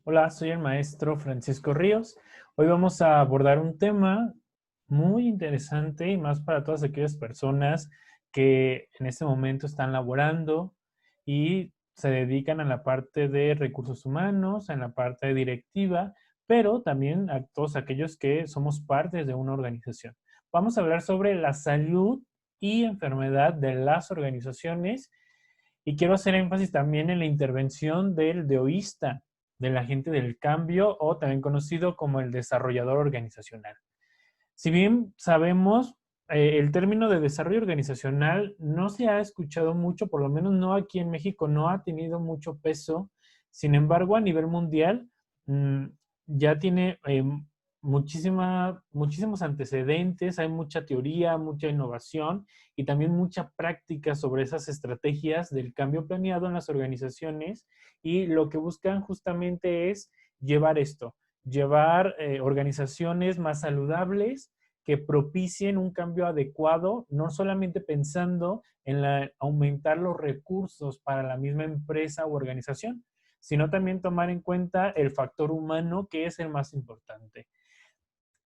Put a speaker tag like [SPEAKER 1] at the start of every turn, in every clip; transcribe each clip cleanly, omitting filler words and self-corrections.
[SPEAKER 1] Hola, soy el maestro Francisco Ríos. Hoy vamos a abordar un tema muy interesante y más para todas aquellas personas que en este momento están laborando y se dedican a la parte de recursos humanos, en la parte directiva, pero también a todos aquellos que somos parte de una organización. Vamos a hablar sobre la salud y enfermedad de las organizaciones y quiero hacer énfasis también en la intervención del DOIsta, del agente del cambio o también conocido como el desarrollador organizacional. Si bien sabemos, el término de desarrollo organizacional no se ha escuchado mucho, por lo menos no aquí en México, no ha tenido mucho peso. Sin embargo, a nivel mundial, mmm, ya tiene muchísimos antecedentes, hay mucha teoría, mucha innovación y también mucha práctica sobre esas estrategias del cambio planeado en las organizaciones y lo que buscan justamente es llevar esto, llevar organizaciones más saludables que propicien un cambio adecuado, no solamente pensando en aumentar los recursos para la misma empresa u organización, sino también tomar en cuenta el factor humano, que es el más importante.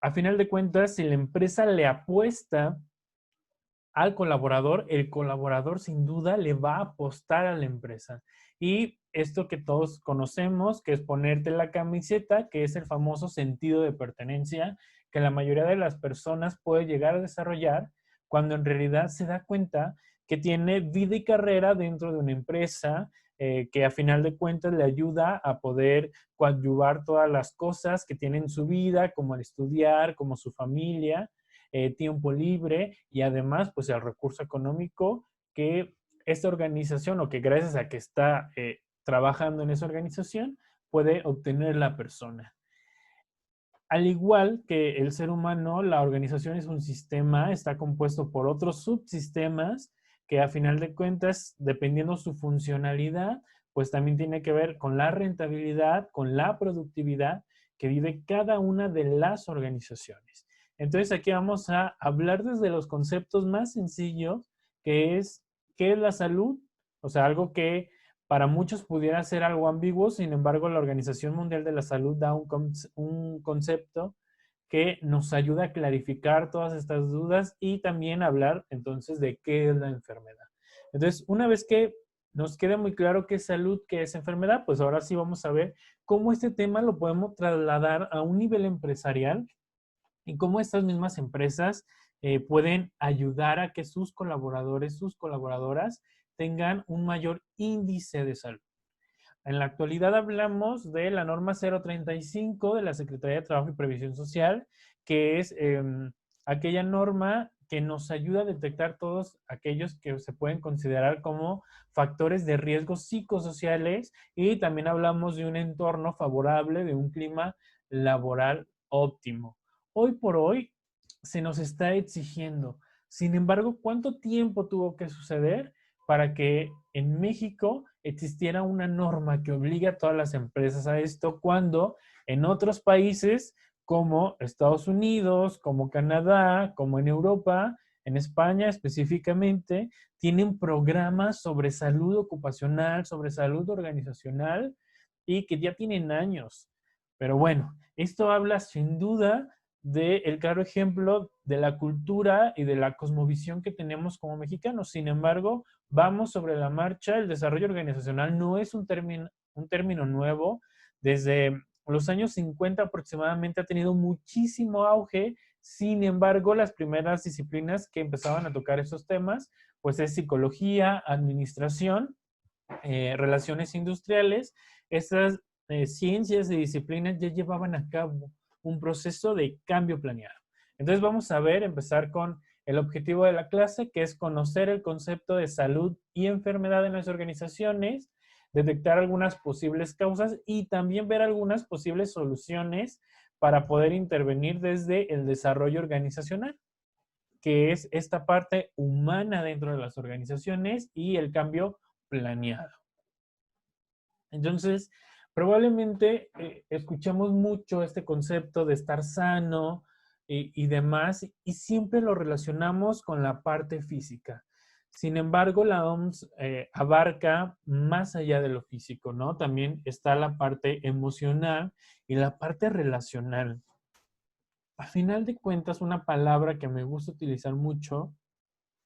[SPEAKER 1] A final de cuentas, si la empresa le apuesta al colaborador, el colaborador sin duda le va a apostar a la empresa. Y esto que todos conocemos, que es ponerte la camiseta, que es el famoso sentido de pertenencia, que la mayoría de las personas puede llegar a desarrollar cuando en realidad se da cuenta que tiene vida y carrera dentro de una empresa, que a final de cuentas le ayuda a poder coadyuvar todas las cosas que tiene en su vida, como el estudiar, como su familia, tiempo libre y además pues el recurso económico que esta organización o que gracias a que está trabajando en esa organización puede obtener la persona. Al igual que el ser humano, la organización es un sistema, está compuesto por otros subsistemas que a final de cuentas, dependiendo su funcionalidad, pues también tiene que ver con la rentabilidad, con la productividad que vive cada una de las organizaciones. Entonces aquí vamos a hablar desde los conceptos más sencillos, que es qué es la salud, o sea, algo que para muchos pudiera ser algo ambiguo, sin embargo, la Organización Mundial de la Salud da un concepto que nos ayuda a clarificar todas estas dudas y también hablar entonces de qué es la enfermedad. Entonces, una vez que nos quede muy claro qué es salud, qué es enfermedad, pues ahora sí vamos a ver cómo este tema lo podemos trasladar a un nivel empresarial y cómo estas mismas empresas pueden ayudar a que sus colaboradores, sus colaboradoras tengan un mayor índice de salud. En la actualidad hablamos de la norma 035 de la Secretaría de Trabajo y Previsión Social, que es aquella norma que nos ayuda a detectar todos aquellos que se pueden considerar como factores de riesgo psicosociales y también hablamos de un entorno favorable, de un clima laboral óptimo. Hoy por hoy se nos está exigiendo. Sin embargo, ¿cuánto tiempo tuvo que suceder para que en México existiera una norma que obligue a todas las empresas a esto cuando en otros países como Estados Unidos, como Canadá, como en Europa, en España específicamente, tienen programas sobre salud ocupacional, sobre salud organizacional y que ya tienen años? Pero bueno, esto habla sin duda del claro ejemplo de la cultura y de la cosmovisión que tenemos como mexicanos. Sin embargo, vamos sobre la marcha. El desarrollo organizacional no es un término nuevo. Desde los años 50 aproximadamente ha tenido muchísimo auge. Sin embargo, las primeras disciplinas que empezaban a tocar esos temas, pues es psicología, administración, relaciones industriales. Estas ciencias y disciplinas ya llevaban a cabo un proceso de cambio planeado. Entonces vamos a ver, empezar con el objetivo de la clase, que es conocer el concepto de salud y enfermedad en las organizaciones, detectar algunas posibles causas y también ver algunas posibles soluciones para poder intervenir desde el desarrollo organizacional, que es esta parte humana dentro de las organizaciones y el cambio planeado. Entonces, probablemente escuchamos mucho este concepto de estar sano y demás, y siempre lo relacionamos con la parte física. Sin embargo, la OMS abarca más allá de lo físico, ¿no? También está la parte emocional y la parte relacional. A final de cuentas, una palabra que me gusta utilizar mucho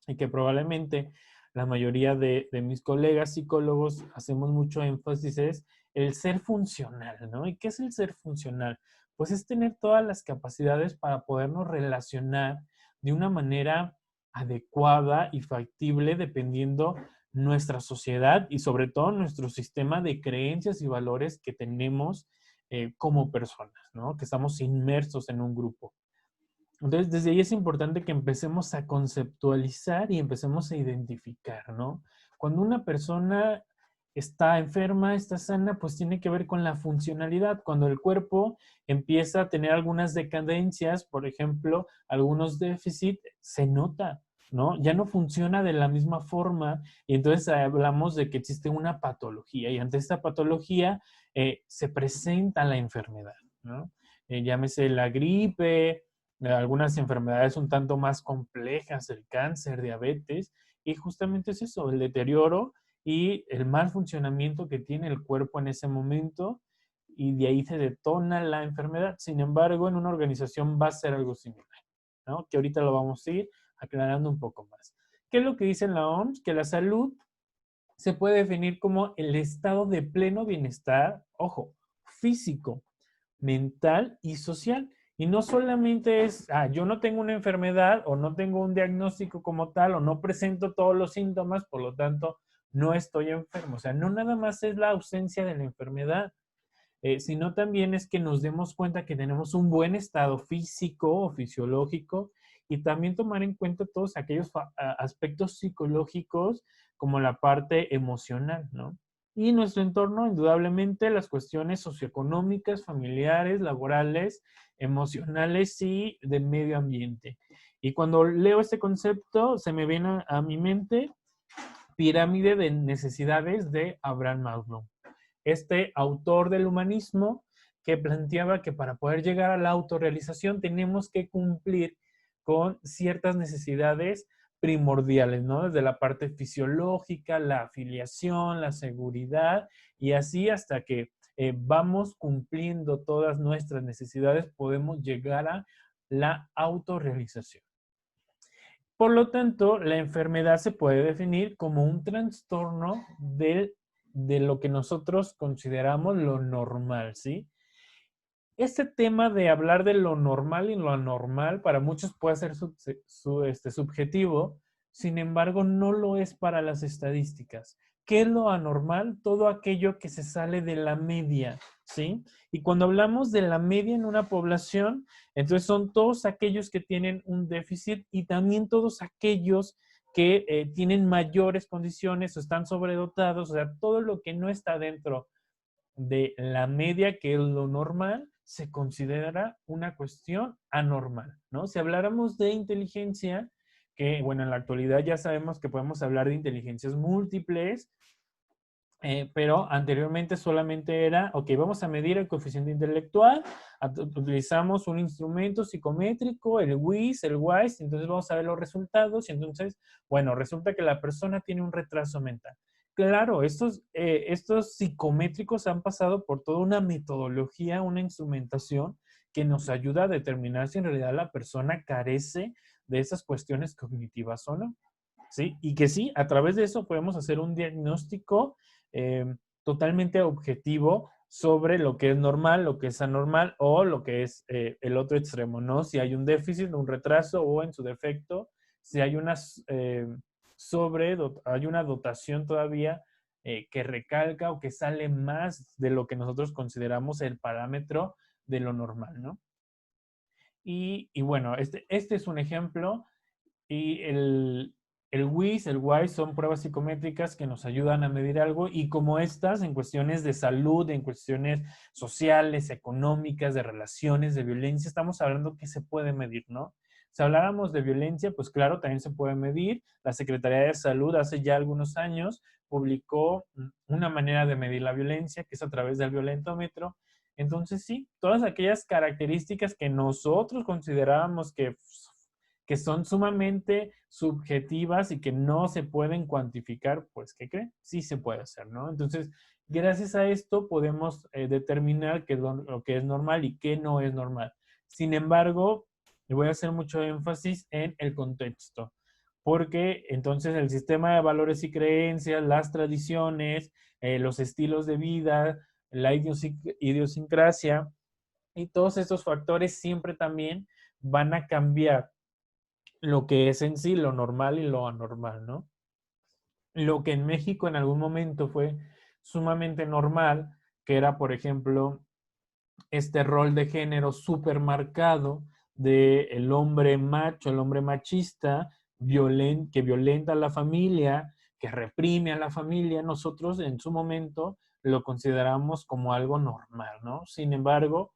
[SPEAKER 1] y que probablemente la mayoría de mis colegas psicólogos hacemos mucho énfasis es el ser funcional, ¿no? ¿Y qué es el ser funcional? Pues es tener todas las capacidades para podernos relacionar de una manera adecuada y factible dependiendo nuestra sociedad y sobre todo nuestro sistema de creencias y valores que tenemos como personas, ¿no? Que estamos inmersos en un grupo. Entonces, desde ahí es importante que empecemos a conceptualizar y empecemos a identificar, ¿no? Cuando una persona está enferma, está sana, pues tiene que ver con la funcionalidad. Cuando el cuerpo empieza a tener algunas decadencias, por ejemplo, algunos déficits, se nota, ¿no? Ya no funciona de la misma forma y entonces hablamos de que existe una patología y ante esta patología se presenta la enfermedad, ¿no? Llámese la gripe, algunas enfermedades un tanto más complejas, el cáncer, diabetes, y justamente es eso, el deterioro y el mal funcionamiento que tiene el cuerpo en ese momento, y de ahí se detona la enfermedad. Sin embargo, en una organización va a ser algo similar, ¿no? Que ahorita lo vamos a ir aclarando un poco más. ¿Qué es lo que dice la OMS? Que la salud se puede definir como el estado de pleno bienestar, ojo, físico, mental y social. Y no solamente es, yo no tengo una enfermedad o no tengo un diagnóstico como tal o no presento todos los síntomas, por lo tanto, no estoy enfermo. O sea, no nada más es la ausencia de la enfermedad, sino también es que nos demos cuenta que tenemos un buen estado físico o fisiológico y también tomar en cuenta todos aquellos aspectos psicológicos como la parte emocional, ¿no? Y nuestro entorno, indudablemente, las cuestiones socioeconómicas, familiares, laborales, emocionales y de medio ambiente. Y cuando leo este concepto, se me viene a mi mente pirámide de necesidades de Abraham Maslow, este autor del humanismo que planteaba que para poder llegar a la autorrealización tenemos que cumplir con ciertas necesidades primordiales, ¿no? Desde la parte fisiológica, la afiliación, la seguridad, y así hasta que vamos cumpliendo todas nuestras necesidades, podemos llegar a la autorrealización. Por lo tanto, la enfermedad se puede definir como un trastorno de lo que nosotros consideramos lo normal, ¿sí? Este tema de hablar de lo normal y lo anormal para muchos puede ser subjetivo, sin embargo, no lo es para las estadísticas. ¿Qué es lo anormal? Todo aquello que se sale de la media, ¿sí? Y cuando hablamos de la media en una población, entonces son todos aquellos que tienen un déficit y también todos aquellos que tienen mayores condiciones o están sobredotados, o sea, todo lo que no está dentro de la media, que es lo normal, se considera una cuestión anormal, ¿no? Si habláramos de inteligencia, que bueno, en la actualidad ya sabemos que podemos hablar de inteligencias múltiples, pero anteriormente solamente era, ok, vamos a medir el coeficiente intelectual, utilizamos un instrumento psicométrico, el WIS, el WISE, entonces vamos a ver los resultados y entonces, bueno, resulta que la persona tiene un retraso mental. Claro, estos psicométricos han pasado por toda una metodología, una instrumentación que nos ayuda a determinar si en realidad la persona carece de esas cuestiones cognitivas o no. ¿Sí? Y que sí, a través de eso podemos hacer un diagnóstico eh, totalmente objetivo sobre lo que es normal, lo que es anormal o lo que es el otro extremo, ¿no? Si hay un déficit, un retraso o en su defecto, si hay hay una dotación todavía que recalca o que sale más de lo que nosotros consideramos el parámetro de lo normal, ¿no? Y bueno, este es un ejemplo y el WIS, el WISE son pruebas psicométricas que nos ayudan a medir algo y como estas en cuestiones de salud, en cuestiones sociales, económicas, de relaciones, de violencia, estamos hablando que se puede medir, ¿no? Si habláramos de violencia, pues claro, también se puede medir. La Secretaría de Salud hace ya algunos años publicó una manera de medir la violencia, que es a través del violentómetro. Entonces sí, todas aquellas características que nosotros considerábamos que que son sumamente subjetivas y que no se pueden cuantificar, pues, ¿qué creen? Sí se puede hacer, ¿no? Entonces, gracias a esto podemos determinar qué es lo que es normal y qué no es normal. Sin embargo, le voy a hacer mucho énfasis en el contexto, porque entonces el sistema de valores y creencias, las tradiciones, los estilos de vida, la idiosincrasia y todos estos factores siempre también van a cambiar lo que es en sí lo normal y lo anormal, ¿no? Lo que en México en algún momento fue sumamente normal, que era, por ejemplo, este rol de género súper marcado de el hombre macho, el hombre machista, que violenta a la familia, que reprime a la familia, nosotros en su momento lo consideramos como algo normal, ¿no? Sin embargo,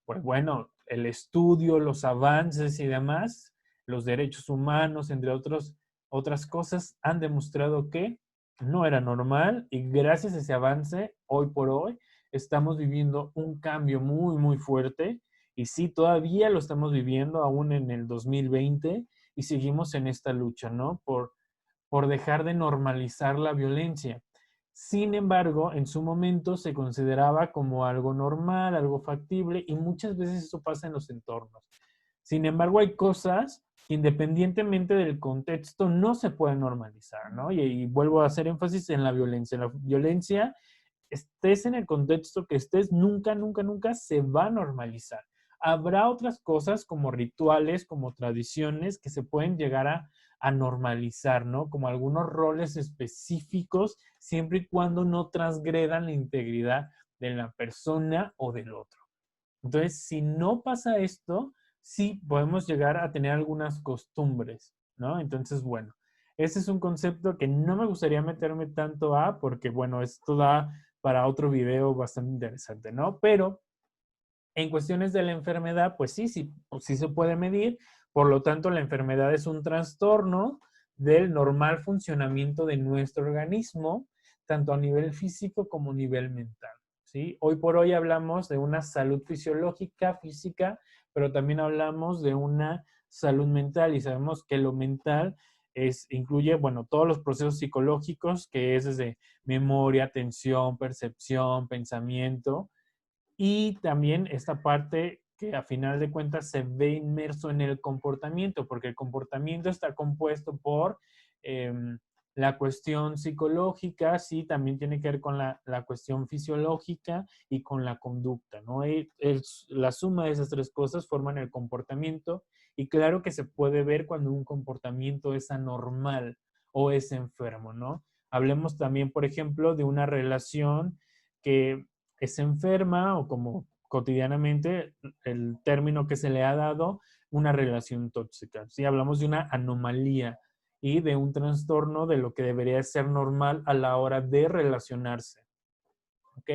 [SPEAKER 1] pues bueno, el estudio, los avances y demás, los derechos humanos, entre otras cosas, han demostrado que no era normal y gracias a ese avance, hoy por hoy, estamos viviendo un cambio muy, muy fuerte y sí, todavía lo estamos viviendo aún en el 2020 y seguimos en esta lucha, ¿no? Por dejar de normalizar la violencia. Sin embargo, en su momento se consideraba como algo normal, algo factible, y muchas veces eso pasa en los entornos. Sin embargo, hay cosas que independientemente del contexto no se pueden normalizar, ¿no? Y vuelvo a hacer énfasis en la violencia. La violencia, estés en el contexto que estés, nunca, nunca, nunca se va a normalizar. Habrá otras cosas como rituales, como tradiciones que se pueden llegar a normalizar, ¿no? Como algunos roles específicos, siempre y cuando no transgredan la integridad de la persona o del otro. Entonces, si no pasa esto, sí podemos llegar a tener algunas costumbres, ¿no? Entonces, bueno, ese es un concepto que no me gustaría meterme tanto a, porque, bueno, esto da para otro video bastante interesante, ¿no? Pero en cuestiones de la enfermedad, pues sí, sí, pues sí se puede medir. Por lo tanto, la enfermedad es un trastorno del normal funcionamiento de nuestro organismo, tanto a nivel físico como a nivel mental. ¿Sí? Hoy por hoy hablamos de una salud fisiológica, física, pero también hablamos de una salud mental y sabemos que lo mental incluye, bueno, todos los procesos psicológicos, que es desde memoria, atención, percepción, pensamiento, y también esta parte que a final de cuentas se ve inmerso en el comportamiento, porque el comportamiento está compuesto por eh, la cuestión psicológica, sí, también tiene que ver con la cuestión fisiológica y con la conducta, ¿no? La suma de esas tres cosas forman el comportamiento y claro que se puede ver cuando un comportamiento es anormal o es enfermo, ¿no? Hablemos también, por ejemplo, de una relación que es enferma o como cotidianamente el término que se le ha dado, una relación tóxica. ¿Sí? Hablamos de una anomalía y de un trastorno de lo que debería ser normal a la hora de relacionarse. ¿Ok?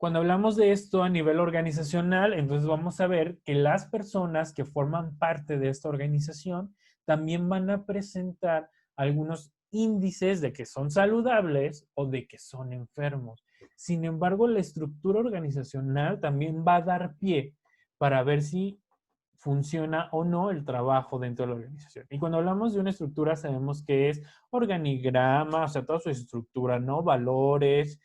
[SPEAKER 1] Cuando hablamos de esto a nivel organizacional, entonces vamos a ver que las personas que forman parte de esta organización también van a presentar algunos índices de que son saludables o de que son enfermos. Sin embargo, la estructura organizacional también va a dar pie para ver si funciona o no el trabajo dentro de la organización. Y cuando hablamos de una estructura, sabemos que es organigrama, o sea, toda su estructura, ¿no? Valores,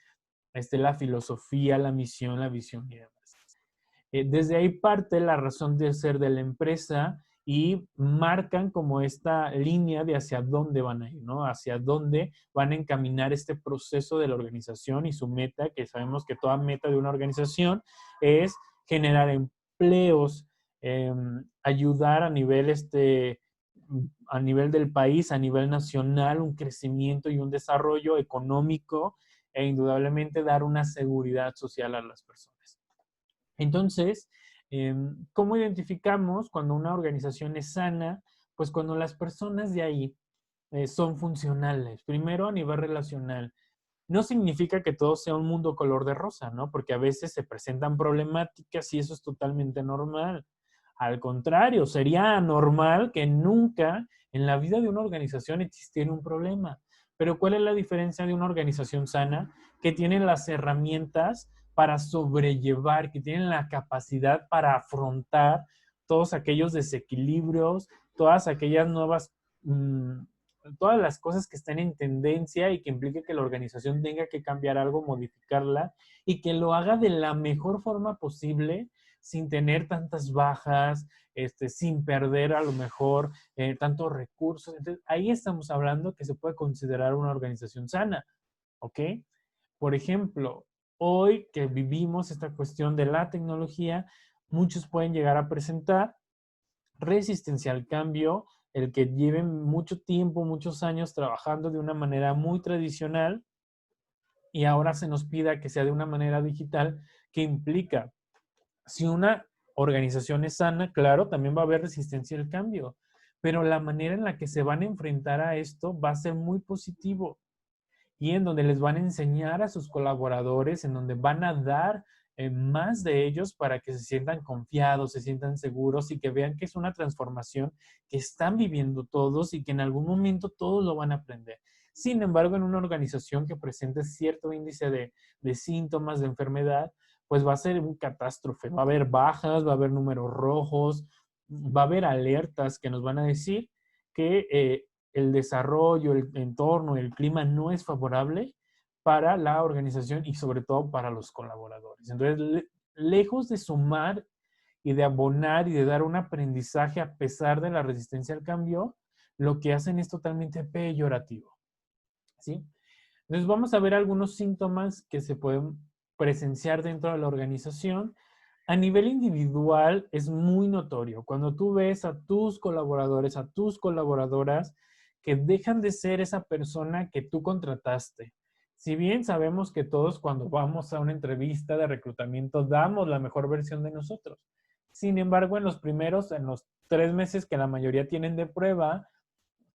[SPEAKER 1] la filosofía, la misión, la visión y demás. Desde ahí parte la razón de ser de la empresa y marcan como esta línea de hacia dónde van a ir, ¿no? Hacia dónde van a encaminar este proceso de la organización y su meta, que sabemos que toda meta de una organización es generar empleos, ayudar a nivel del país, a nivel nacional, un crecimiento y un desarrollo económico e indudablemente dar una seguridad social a las personas. Entonces, ¿cómo identificamos cuando una organización es sana? Pues cuando las personas de ahí son funcionales. Primero a nivel relacional. No significa que todo sea un mundo color de rosa, ¿no? Porque a veces se presentan problemáticas y eso es totalmente normal. Al contrario, sería anormal que nunca en la vida de una organización existiera un problema. Pero ¿cuál es la diferencia de una organización sana? Que tiene las herramientas para sobrellevar, que tienen la capacidad para afrontar todos aquellos desequilibrios, todas aquellas nuevas, todas las cosas que están en tendencia y que implique que la organización tenga que cambiar algo, modificarla y que lo haga de la mejor forma posible sin tener tantas bajas, sin perder a lo mejor tantos recursos. Entonces, ahí estamos hablando que se puede considerar una organización sana, ¿ok? Por ejemplo, hoy que vivimos esta cuestión de la tecnología, muchos pueden llegar a presentar resistencia al cambio, el que lleven mucho tiempo, muchos años trabajando de una manera muy tradicional y ahora se nos pida que sea de una manera digital, que implica, si una organización es sana, claro, también va a haber resistencia al cambio, pero la manera en la que se van a enfrentar a esto va a ser muy positivo y en donde les van a enseñar a sus colaboradores, en donde van a dar más de ellos para que se sientan confiados, se sientan seguros y que vean que es una transformación que están viviendo todos y que en algún momento todos lo van a aprender. Sin embargo, en una organización que presente cierto índice de síntomas de enfermedad, pues va a ser un catástrofe. Va a haber bajas, va a haber números rojos, va a haber alertas que nos van a decir que el desarrollo, el entorno, el clima no es favorable para la organización y sobre todo para los colaboradores. Entonces, lejos de sumar y de abonar y de dar un aprendizaje a pesar de la resistencia al cambio, lo que hacen es totalmente peyorativo, ¿sí? Entonces, vamos a ver algunos síntomas que se pueden presenciar dentro de la organización. A nivel individual es muy notorio. Cuando tú ves a tus colaboradores, a tus colaboradoras, que dejan de ser esa persona que tú contrataste. Si bien sabemos que todos cuando vamos a una entrevista de reclutamiento damos la mejor versión de nosotros. Sin embargo, en los 3 meses que la mayoría tienen de prueba,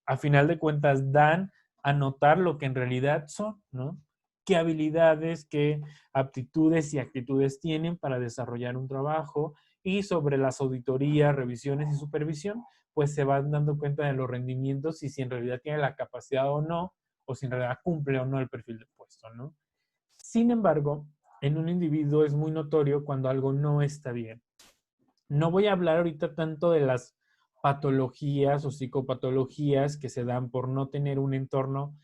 [SPEAKER 1] a final de cuentas dan a notar lo que en realidad son, ¿no? Qué habilidades, qué aptitudes y actitudes tienen para desarrollar un trabajo y sobre las auditorías, revisiones y supervisión, pues se van dando cuenta de los rendimientos y si en realidad tiene la capacidad o no, o si en realidad cumple o no el perfil de puesto, ¿no? Sin embargo, en un individuo es muy notorio cuando algo no está bien. No voy a hablar ahorita tanto de las patologías o psicopatologías que se dan por no tener un entorno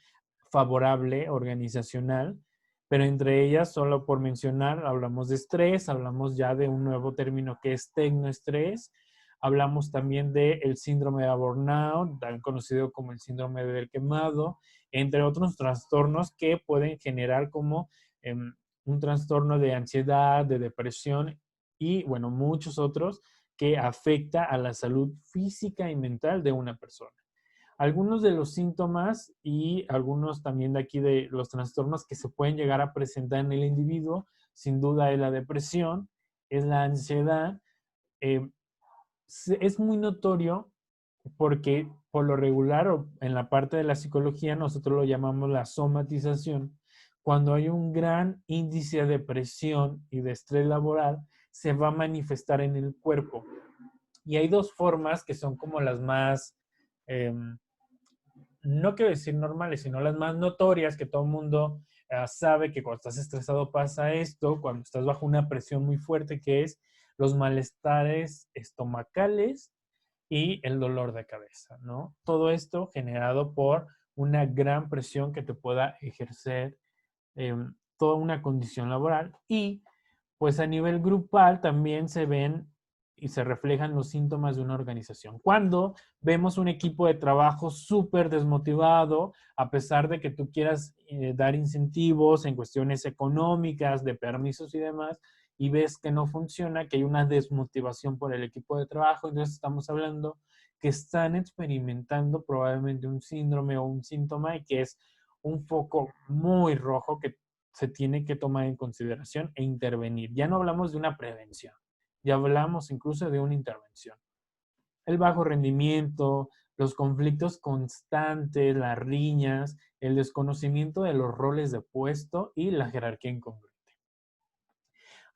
[SPEAKER 1] favorable organizacional, pero entre ellas, solo por mencionar, hablamos de estrés, hablamos ya de un nuevo término que es tecnoestrés, hablamos también del síndrome de burnout, también conocido como el síndrome del quemado, entre otros trastornos que pueden generar como un trastorno de ansiedad, de depresión y, bueno, muchos otros que afecta a la salud física y mental de una persona. Algunos de los síntomas y algunos también de aquí de los trastornos que se pueden llegar a presentar en el individuo, sin duda es la depresión, es la ansiedad. Eh, es muy notorio porque por lo regular o en la parte de la psicología nosotros lo llamamos la somatización. Cuando hay un gran índice de presión y de estrés laboral, se va a manifestar en el cuerpo. Y hay dos formas que son como las más, eh, no quiero decir normales, sino las más notorias que todo el mundo sabe que cuando estás estresado pasa esto, cuando estás bajo una presión muy fuerte, que es los malestares estomacales y el dolor de cabeza, ¿no? Todo esto generado por una gran presión que te pueda ejercer toda una condición laboral y pues a nivel grupal también se ven y se reflejan los síntomas de una organización. Cuando vemos un equipo de trabajo súper desmotivado, a pesar de que tú quieras dar incentivos en cuestiones económicas, de permisos y demás, y ves que no funciona, que hay una desmotivación por el equipo de trabajo, entonces estamos hablando que están experimentando probablemente un síndrome o un síntoma y que es un foco muy rojo que se tiene que tomar en consideración e intervenir. Ya no hablamos de una prevención, ya hablamos incluso de una intervención. El bajo rendimiento, los conflictos constantes, las riñas, el desconocimiento de los roles de puesto y la jerarquía incongruente.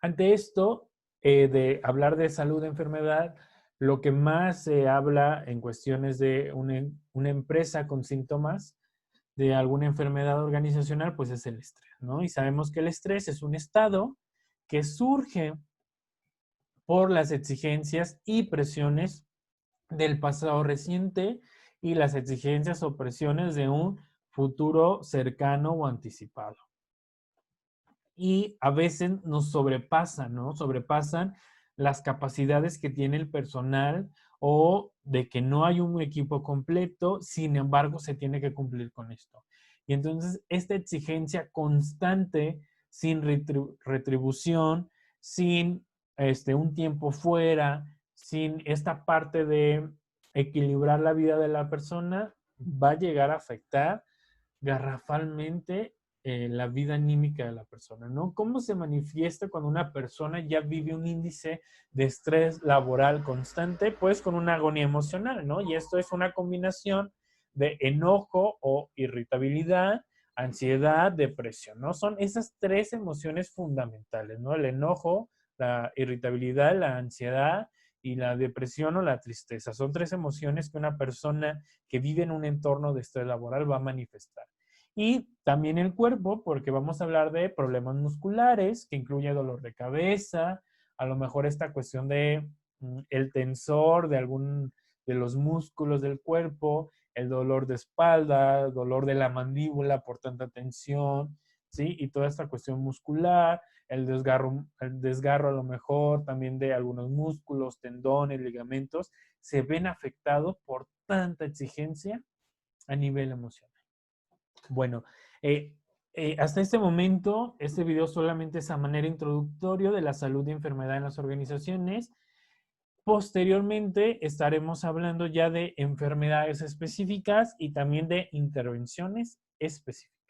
[SPEAKER 1] Ante esto, de hablar de salud, enfermedad, lo que más se habla en cuestiones de una empresa con síntomas de alguna enfermedad organizacional, pues es el estrés, ¿no? Y sabemos que el estrés es un estado que surge por las exigencias y presiones del pasado reciente y las exigencias o presiones de un futuro cercano o anticipado. Y a veces nos sobrepasan, ¿no? Sobrepasan las capacidades que tiene el personal o de que no hay un equipo completo, sin embargo, se tiene que cumplir con esto. Y entonces, esta exigencia constante, sin retribución, sin un tiempo fuera, sin esta parte de equilibrar la vida de la persona, va a llegar a afectar garrafalmente la vida anímica de la persona, ¿no? ¿Cómo se manifiesta cuando una persona ya vive un índice de estrés laboral constante? Pues con una agonía emocional, ¿no? Y esto es una combinación de enojo o irritabilidad, ansiedad, depresión, ¿no? Son esas tres emociones fundamentales, ¿no? El enojo, la irritabilidad, la ansiedad y la depresión o la tristeza. Son tres emociones que una persona que vive en un entorno de estrés laboral va a manifestar. Y también el cuerpo, porque vamos a hablar de problemas musculares, que incluye dolor de cabeza, a lo mejor esta cuestión de el tensor de algún de los músculos del cuerpo, el dolor de espalda, dolor de la mandíbula por tanta tensión, ¿sí? Y toda esta cuestión muscular, el desgarro a lo mejor también de algunos músculos, tendones, ligamentos, se ven afectados por tanta exigencia a nivel emocional. Bueno, hasta este momento, este video solamente es a manera introductoria de la salud y enfermedad en las organizaciones. Posteriormente estaremos hablando ya de enfermedades específicas y también de intervenciones específicas.